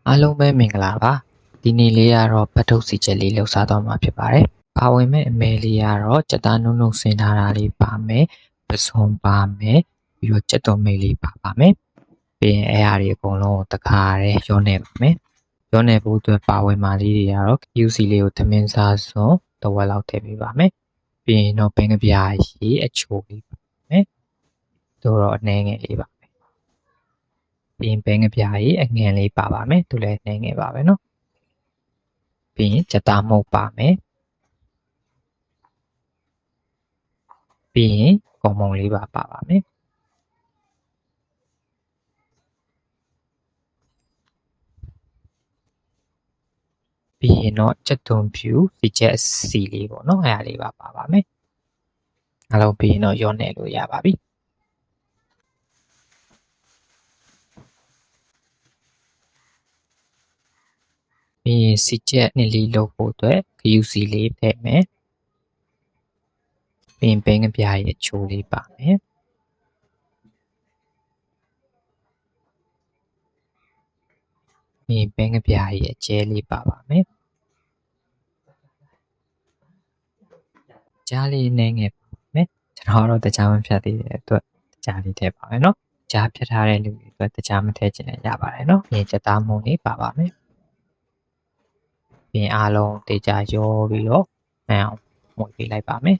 အားလုံးပဲမင်္ဂလာပါဒီနေ့လေးကတော့ပတ်ထုတ်စီချက်လေးလှူစားသွားမှာဖြစ်ပါတယ်ပါဝင်မဲ့အမဲလေးကတော့စက်သားနုံနုံဆင်ထားတာလေးပါမယ်ပစွန်ပါမယ်ပြီးတော့စက်တော်မိတ်လေးပါမယ်ပြီးရင်အဲ့ဟာတွေအကုန်လုံးတခါရဲရောနေပါမယ်ရောနေဖို့အတွက်ပါဝင်မာလေးတွေကတော့ QC လေးကိုသမင်းစားစွန်တစ်ဝက်လောက်ထည့်ပေးပါမယ်ပြီးရင်တော့ဘင်းကပြားရေအချိုလေးပါမယ်တို့တော့အနေငယ်လေးပါပြီးရင်ဘဲငပြားကြီးအငန်လေးပါပါမယ်သူလည်းနေငယ်ပါပဲเนาะပြီးရင်စက်သားမုတ်ပါမယ်ပြီးရင်ကော်မုံလေးပါပါမယ်ပြီးရင်တော့စက်သွန်ဖြူစီချက်စီလေးပေါ့เนาะအဲ့ဒါလေးပါပါမယ်အားလုံးပြီးရင်တော့ရောနေလို့ရပါပြီပြီးရင်စီချက်နှစ်လေးလုပ်ဖို့အတွက်ဂယူစီလေးထည့်မယ်ပြီးရင်ဘင်းကပြားရဲ့အချိုးလေးပါမယ်ပြီးရင်ဘင်းကပြားရဲ့အကျဲလေးပါပါမယ်ကြားလေးနေငယ်ပါမယ်ကျွန်တော်တော့တကြားမဖြတ်သေးတဲ့အတွက်တကြားလေးထည့်ပါမယ်เนาะကြားဖြတ်ထားတဲ့လူတွေအတွက်တကြားမထည့်ချင်လည်းရပါတယ်เนาะပြီးရင်စက်သားမုံလေးပါပါမယ်ပြီးရင်အားလုံးတေချာရောပြီးတော့မှန်အောင်မှုတ်ပေးလိုက်ပါမယ်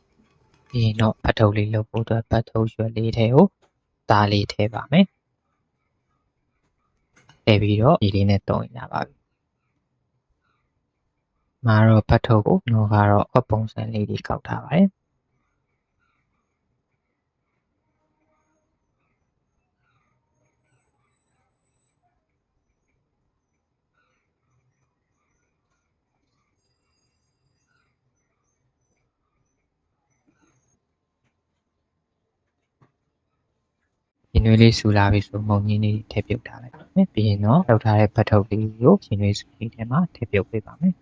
ပြီးရင်တော့ဖတ်ထုတ်လေးလုပ်ဖို့အတွက်ဖတ်ထုတ်ရွက်လေးထဲကိုသားလေးထည့်ပါမယ်ထည့်ပြီးတော့ဒီလေးနဲ့တုံးရပါပြီမှာတော့ဖတ်ထုတ်ကိုတော့ကတော့အပုံစံလေးတွေကောက်ထားပါတယ်ရှင်နွေးလေးဆူလာပြီဆိုမုံကြီးလေးထည့်ပြုတ်ထားလိုက်ပါမယ်ပြီးရင်တော့လောက်ထားတဲ့ဖတ်ထုတ်လေးကိုရှင်နွေးဆူလေးထဲမှာထည့်ပြုတ်ပေးပါမယ်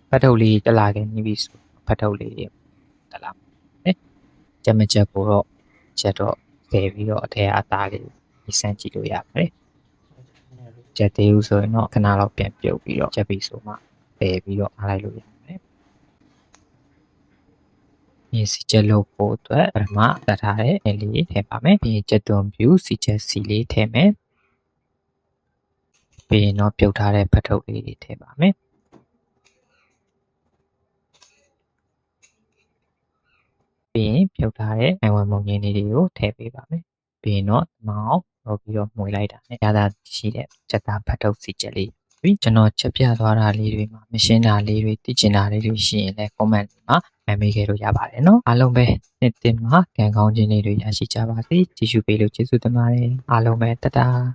ဖတ်ထုတ်လေးတက်လာခဲ့ပြီဆိုဖတ်ထုတ်လေးတက်လာမယ်ချက်မချက်ကိုတော့ချက်တော့ဖယ်ပြီးတော့အထက်အသားလေးဒီစမ်းကြည့်လို့ရပါတယ်ချက်သေးဘူးဆိုရင်တော့ခဏလောက်ပြန်ပြုတ်ပြီးတော့ချက်ပြီးဆိုမှဖယ်ပြီးတော့အားလိုက်လို့ရပါတယ်ဒီစီချက်လုပ်ဖို့အတွက်ပထမတတ်ထားတဲ့အဲ့လေးထည့်ပါမယ်ပြီးရင်ချက်သွန်ဖြူစီချက်စီလေးထည့်မယ်ပြီးရင်တော့ပြုတ်ထားတဲ့ဖတ်ထုတ်လေးတွေထည့်ပါမယ်ပြီးရင်ပြုတ်ထားတဲ့နိုင်ဝမုံငင်းလေးတွေကိုထည့်ပေးပါမယ်ပြီးရင်တော့မောင်းလုပ်ပြီးတော့မှုလိုက်တာနဲ့ရတာရှိတဲ့ချက်သားဖတ်ထုတ်စီချက်လေးပြီးကျွန်တော်ချက်ပြသွားတာလေးတွေမှာမရှင်းတာလေးတွေသိချင်တာလေးတွေရှိရင်လည်း comment မှာမေးခဲ့လို့ရပါတယ်เนาะအားလုံးပဲနှစ်တင်မှာကံကောင်းခြင်းလေးတွေရရှိကြပါစေကြည့်ရှုပေးလို့ကျေးဇူးတင်ပါတယ်အားလုံးပဲတတာ